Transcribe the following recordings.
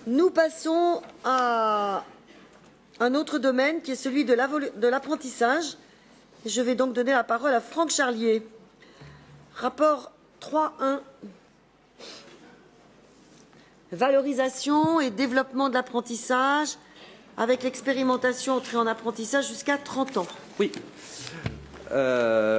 Nous passons à un autre domaine qui est celui de l'apprentissage. Je vais donc donner la parole à Franck Charlier. Rapport 3.1. Valorisation et développement de l'apprentissage avec l'expérimentation entrée en apprentissage jusqu'à 30 ans. Oui.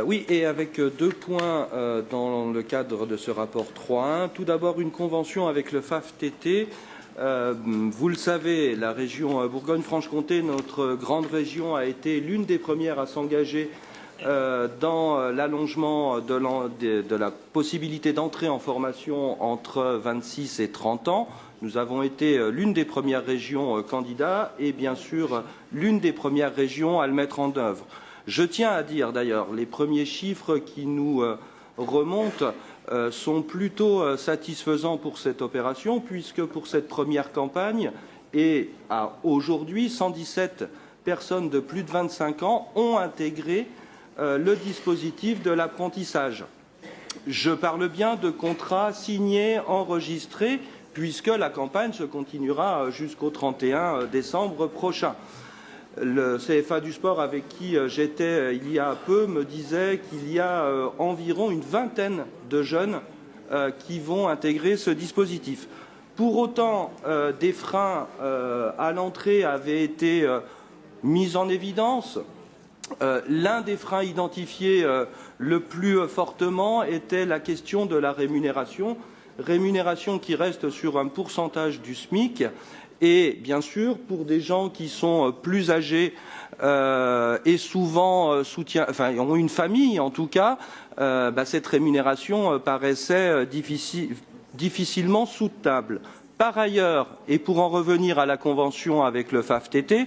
Oui, et avec 2 points dans le cadre de ce rapport 3.1. Tout d'abord, une convention avec le FAFTT. Vous le savez, la région Bourgogne-Franche-Comté, notre grande région, a été l'une des premières à s'engager dans l'allongement de la possibilité d'entrer en formation entre 26 et 30 ans. Nous avons été l'une des premières régions candidats et bien sûr l'une des premières régions à le mettre en œuvre. Je tiens à dire d'ailleurs, les premiers chiffres qui nous remontent sont plutôt satisfaisants pour cette opération, puisque pour cette première campagne, et à aujourd'hui, 117 personnes de plus de 25 ans ont intégré le dispositif de l'apprentissage. Je parle bien de contrats signés, enregistrés, puisque la campagne se continuera jusqu'au 31 décembre prochain. Le CFA du sport avec qui j'étais il y a peu me disait qu'il y a environ une vingtaine de jeunes qui vont intégrer ce dispositif. Pour autant, des freins à l'entrée avaient été mis en évidence. L'un des freins identifiés le plus fortement était la question de la rémunération qui reste sur un pourcentage du SMIC. Et bien sûr, pour des gens qui sont plus âgés et souvent ont une famille en tout cas, cette rémunération paraissait difficilement soutenable. Par ailleurs, et pour en revenir à la convention avec le FAFTT,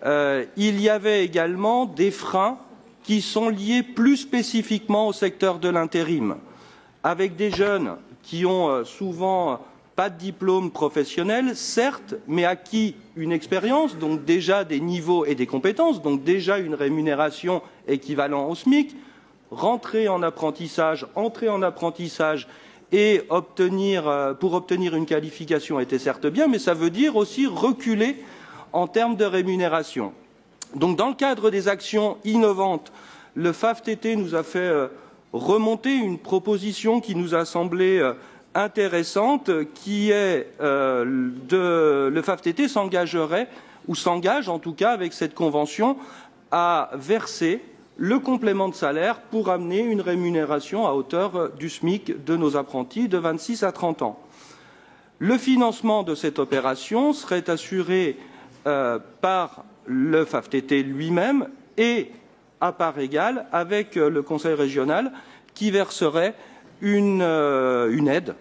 il y avait également des freins qui sont liés plus spécifiquement au secteur de l'intérim, avec des jeunes qui ont souvent pas de diplôme professionnel, certes, mais acquis une expérience, donc déjà des niveaux et des compétences, donc déjà une rémunération équivalente au SMIC, entrer en apprentissage et pour obtenir une qualification était certes bien, mais ça veut dire aussi reculer en termes de rémunération. Donc dans le cadre des actions innovantes, le FAFTT nous a fait remonter une proposition qui nous a semblé intéressante, qui est le FAFTT s'engagerait, ou s'engage en tout cas avec cette convention, à verser le complément de salaire pour amener une rémunération à hauteur du SMIC de nos apprentis de 26 à 30 ans. Le financement de cette opération serait assuré par le FAFTT lui-même et à part égale avec le Conseil régional qui verserait une aide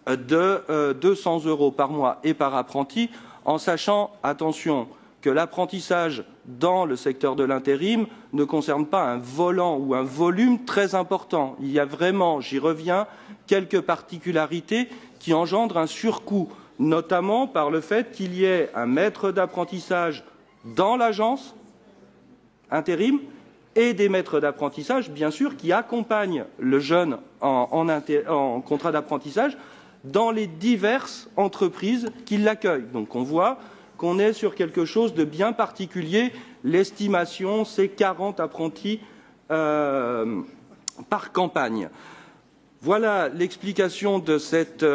de 200 € par mois et par apprenti, en sachant, attention, que l'apprentissage dans le secteur de l'intérim ne concerne pas un volant ou un volume très important. Il y a vraiment, j'y reviens, quelques particularités qui engendrent un surcoût, notamment par le fait qu'il y ait un maître d'apprentissage dans l'agence intérim et des maîtres d'apprentissage, bien sûr, qui accompagnent le jeune en contrat d'apprentissage dans les diverses entreprises qui l'accueillent. Donc on voit qu'on est sur quelque chose de bien particulier. L'estimation, c'est 40 apprentis par campagne. Voilà l'explication de cette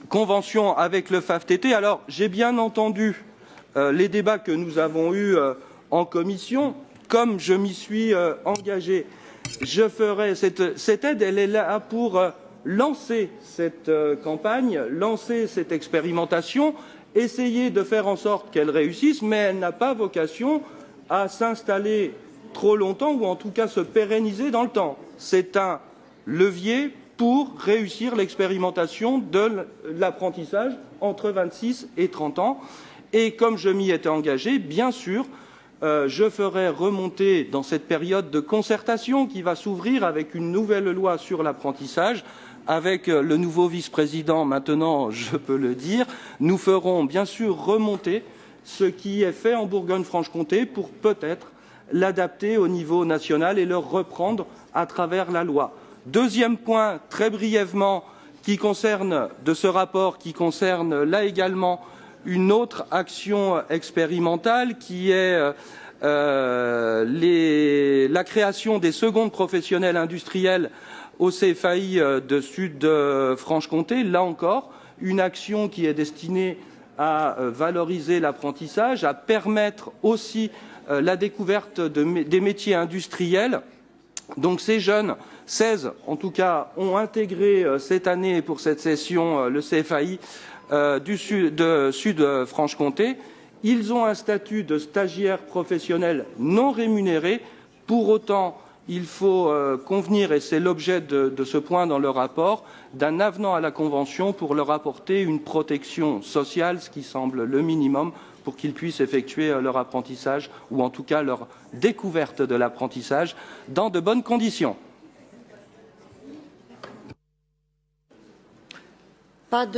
convention avec le FAFTT. Alors, j'ai bien entendu les débats que nous avons eus en commission. Comme je m'y suis engagé, je ferai cette aide, elle est là pour lancer cette campagne, lancer cette expérimentation, essayer de faire en sorte qu'elle réussisse, mais elle n'a pas vocation à s'installer trop longtemps ou en tout cas se pérenniser dans le temps. C'est un levier pour réussir l'expérimentation de l'apprentissage entre 26 et 30 ans. Et comme je m'y étais engagé, bien sûr, je ferai remonter dans cette période de concertation qui va s'ouvrir avec une nouvelle loi sur l'apprentissage, avec le nouveau vice-président maintenant, je peux le dire, nous ferons bien sûr remonter ce qui est fait en Bourgogne-Franche-Comté pour peut-être l'adapter au niveau national et le reprendre à travers la loi. Deuxième point, très brièvement, de ce rapport qui concerne là également une autre action expérimentale qui est la création des secondes professionnelles industrielles au CFAI de Sud-Franche-Comté. Là encore, une action qui est destinée à valoriser l'apprentissage, à permettre aussi la découverte des métiers industriels. Donc ces jeunes, 16 en tout cas, ont intégré cette année pour cette session le CFAI de Sud-Franche-Comté. Ils ont un statut de stagiaire professionnel non rémunéré. Pour autant, il faut convenir, et c'est l'objet de ce point dans le rapport, d'un avenant à la Convention pour leur apporter une protection sociale, ce qui semble le minimum pour qu'ils puissent effectuer leur apprentissage, ou en tout cas leur découverte de l'apprentissage, dans de bonnes conditions. Pas de